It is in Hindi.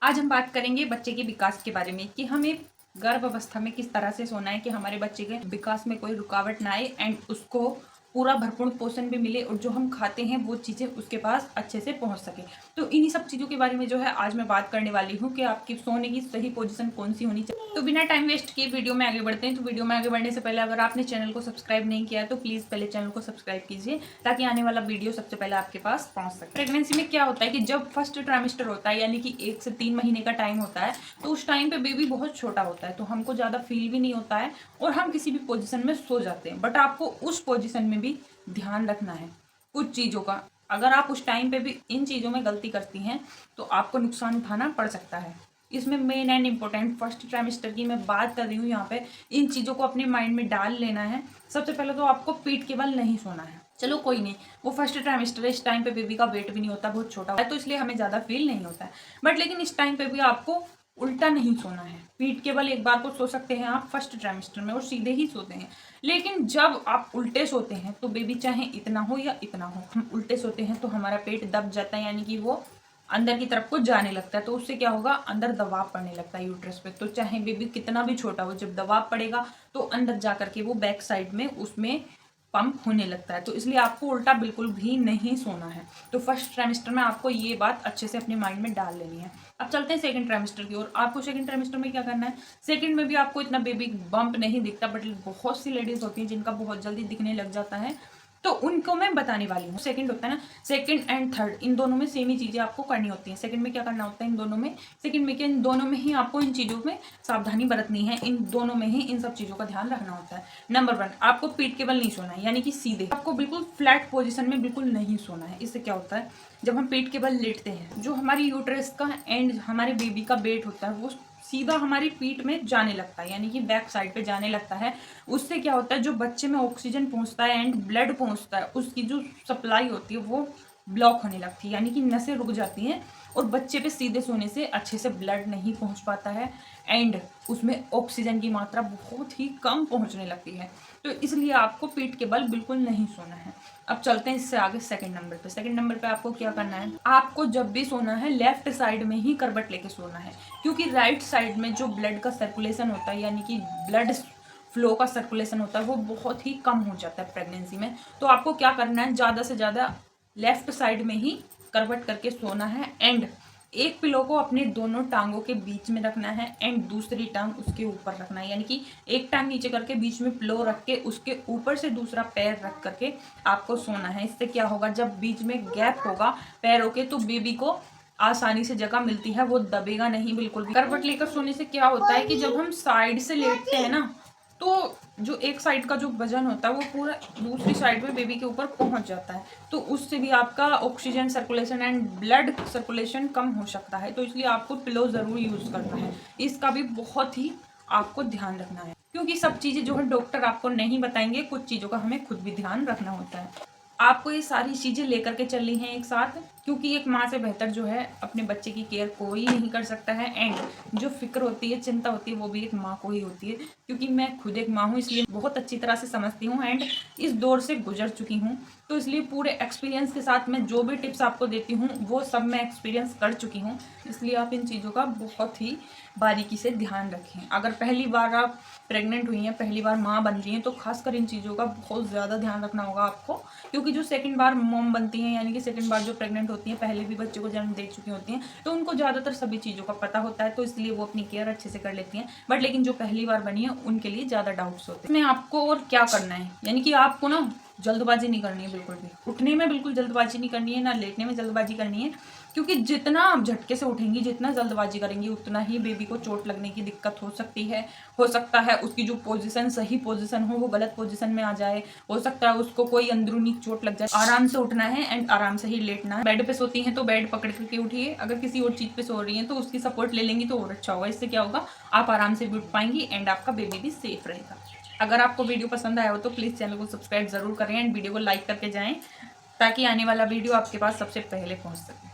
आज हम बात करेंगे बच्चे के विकास के बारे में कि हमें गर्भ अवस्था में किस तरह से सोना है कि हमारे बच्चे के विकास में कोई रुकावट ना आए एंड उसको पूरा भरपूर पोषण भी मिले और जो हम खाते हैं वो चीज़ें उसके पास अच्छे से पहुंच सके। तो इन्हीं सब चीज़ों के बारे में जो है आज मैं बात करने वाली हूँ कि आपकी सोने की सही पोजीशन कौन सी होनी चाहिए। तो बिना टाइम वेस्ट किए वीडियो में आगे बढ़ते हैं। तो वीडियो में आगे बढ़ने से पहले अगर आपने चैनल को सब्सक्राइब नहीं किया है तो प्लीज़ पहले चैनल को सब्सक्राइब कीजिए ताकि आने वाला वीडियो सबसे पहले आपके पास पहुंच सके। प्रेगनेंसी में क्या होता है कि जब फर्स्ट ट्राइमेस्टर होता है यानी कि 1 से 3 महीने का टाइम होता है तो उस टाइम पे बेबी बहुत छोटा होता है तो हमको ज़्यादा फील भी नहीं होता है और हम किसी भी पोजीशन में सो जाते हैं। बट आपको उस पोजीशन में भी ध्यान रखना है कुछ चीज़ों का। अगर आप उस टाइम पे भी इन चीज़ों में गलती करती हैं तो आपको नुकसान उठाना पड़ सकता है। इसमें main and important first trimester की मैं बात कर रही हूँ यहाँ पे, इन चीज़ों को अपने माइंड में डाल लेना है। सबसे पहले तो आपको पीठ के बल नहीं सोना है। चलो कोई नहीं, वो फर्स्ट ट्राइमेस्टर इस टाइम पे बेबी का वेट भी नहीं होता, बहुत छोटा है तो इसलिए हमें ज़्यादा फील नहीं होता है। बट लेकिन इस टाइम पे भी आपको उल्टा नहीं सोना है। पीठ के बल एक बार को सो सकते हैं आप फर्स्ट ट्राइमेस्टर में और सीधे ही सोते हैं, लेकिन जब आप उल्टे सोते हैं तो बेबी चाहे इतना हो या इतना हो, हम उल्टे सोते हैं तो हमारा पेट दब जाता है यानी कि वो अंदर की तरफ को जाने लगता है। तो उससे क्या होगा, अंदर दबाव पड़ने लगता है यूट्रस पे। तो चाहे बेबी कितना भी छोटा हो, जब दबाव पड़ेगा तो अंदर जा करके वो बैक साइड में उसमें पंप होने लगता है। तो इसलिए आपको उल्टा बिल्कुल भी नहीं सोना है। तो फर्स्ट ट्राइमेस्टर में आपको ये बात अच्छे से अपने माइंड में डाल लेनी है। अब चलते हैं सेकंड ट्राइमेस्टर की ओर। आपको सेकंड ट्राइमेस्टर में क्या करना है, सेकंड में भी आपको इतना बेबी बम्प नहीं दिखता, बट बहुत सी लेडीज होती हैं जिनका बहुत जल्दी दिखने लग जाता है, तो उनको मैं बताने वाली हूँ। सेकंड होता है ना, सेकंड एंड थर्ड इन दोनों में सेम ही चीज़ें आपको करनी होती हैं। सेकंड में क्या करना होता है, इन दोनों में, सेकंड में क्या, इन दोनों में ही आपको इन चीज़ों में सावधानी बरतनी है। इन दोनों में ही इन सब चीज़ों का ध्यान रखना होता है। नंबर 1, आपको पीठ के बल नहीं सोना है यानी कि सीधे। आपको बिल्कुल फ्लैट पोजिशन में बिल्कुल नहीं सोना है। इससे क्या होता है, जब हम पीठ के बल लेटते हैं, जो हमारी यूट्रस का एंड हमारे बेबी का वेट होता है वो सीधा हमारी पीठ में जाने लगता है यानी कि बैक साइड पे जाने लगता है। उससे क्या होता है, जो बच्चे में ऑक्सीजन पहुंचता है एंड ब्लड पहुंचता है, उसकी जो सप्लाई होती है वो ब्लॉक होने लगती है यानी कि नसें रुक जाती हैं और बच्चे पे सीधे सोने से अच्छे से ब्लड नहीं पहुंच पाता है एंड उसमें ऑक्सीजन की मात्रा बहुत ही कम पहुंचने लगती है। तो इसलिए आपको पीठ के बल बिल्कुल नहीं सोना है। अब चलते हैं इससे आगे सेकंड नंबर पे। सेकंड नंबर पे आपको क्या करना है, आपको जब भी सोना है लेफ्ट साइड में ही करवट लेके सोना है, क्योंकि राइट साइड में जो ब्लड का सर्कुलेशन होता है यानी कि ब्लड फ्लो का सर्कुलेशन होता है वो बहुत ही कम हो जाता है प्रेगनेंसी में। तो आपको क्या करना है, ज़्यादा से ज़्यादा लेफ्ट साइड में ही करवट करके सोना है एंड एक पिलो को अपने दोनों टांगों के बीच में रखना है एंड दूसरी टांग उसके ऊपर रखना है यानी कि एक टांग नीचे करके बीच में पिलो रख के उसके ऊपर से दूसरा पैर रख करके आपको सोना है। इससे क्या होगा, जब बीच में गैप होगा पैरों के तो बेबी को आसानी से जगह मिलती है, वो दबेगा नहीं बिल्कुल भी। करवट लेकर सोने से क्या होता है कि जब हम साइड से लेटते हैं ना तो जो एक साइड का जो वजन होता है वो पूरा दूसरी साइड में बेबी के ऊपर पहुंच जाता है, तो उससे भी आपका oxygen circulation and blood circulation कम हो सकता है। तो इसलिए आपको पिलो ज़रूर यूज़ करना है। इसका भी बहुत ही आपको ध्यान रखना है, क्योंकि सब चीज़ें जो है डॉक्टर आपको नहीं बताएंगे, कुछ चीज़ों का हमें खुद भी ध्यान रखना होता है। आपको ये सारी चीज़ें लेकर के चलनी है एक साथ, क्योंकि एक माँ से बेहतर जो है अपने बच्चे की केयर कोई नहीं कर सकता है एंड जो फिक्र होती है, चिंता होती है, वो भी एक माँ को ही होती है। क्योंकि मैं खुद एक माँ हूँ इसलिए बहुत अच्छी तरह से समझती हूँ एंड इस दौर से गुजर चुकी हूँ। तो इसलिए पूरे एक्सपीरियंस के साथ मैं जो भी टिप्स आपको देती हूँ वो सब मैं एक्सपीरियंस कर चुकी हूँ। इसलिए आप इन चीज़ों का बहुत ही बारीकी से ध्यान रखें। अगर पहली बार आप प्रेग्नेंट हुई हैं, पहली बार माँ बन रही हैं, तो खासकर इन चीज़ों का बहुत ज़्यादा ध्यान रखना होगा आपको, क्योंकि जो सेकंड बार मॉम बनती हैं यानी कि सेकंड बार जो प्रेग्नेंट होती हैं, पहले भी बच्चे को जन्म दे चुकी होती हैं, तो उनको ज़्यादातर सभी चीज़ों का पता होता है, तो इसलिए वो अपनी केयर अच्छे से कर लेती हैं। बट लेकिन जो पहली बार बनी है उनके लिए ज़्यादा डाउट्स होते हैं। इसमें आपको और क्या करना है, यानी कि आपको ना जल्दबाजी नहीं करनी है बिल्कुल भी। उठने में बिल्कुल जल्दबाजी नहीं करनी है, ना लेटने में जल्दबाजी करनी है, क्योंकि जितना आप झटके से उठेंगी, जितना जल्दबाजी करेंगी, उतना ही बेबी को चोट लगने की दिक्कत हो सकती है। हो सकता है उसकी जो पोजीशन सही पोजीशन हो वो गलत पोजीशन में आ जाए, हो सकता है उसको कोई अंदरूनी चोट लग जाए। आराम से उठना है एंड आराम से ही लेटना है। बेड पे सोती हैं तो बेड पकड़ करके उठिए, अगर किसी और चीज़ पे सो रही हैं तो उसकी सपोर्ट ले लेंगी तो और अच्छा होगा। इससे क्या होगा, आप आराम से भी उठ पाएंगी एंड आपका बेबी भी सेफ रहेगा। अगर आपको वीडियो पसंद आया हो तो प्लीज़ चैनल को सब्सक्राइब ज़रूर करें एंड वीडियो को लाइक करके जाएं, ताकि आने वाला वीडियो आपके पास सबसे पहले पहुंच सके।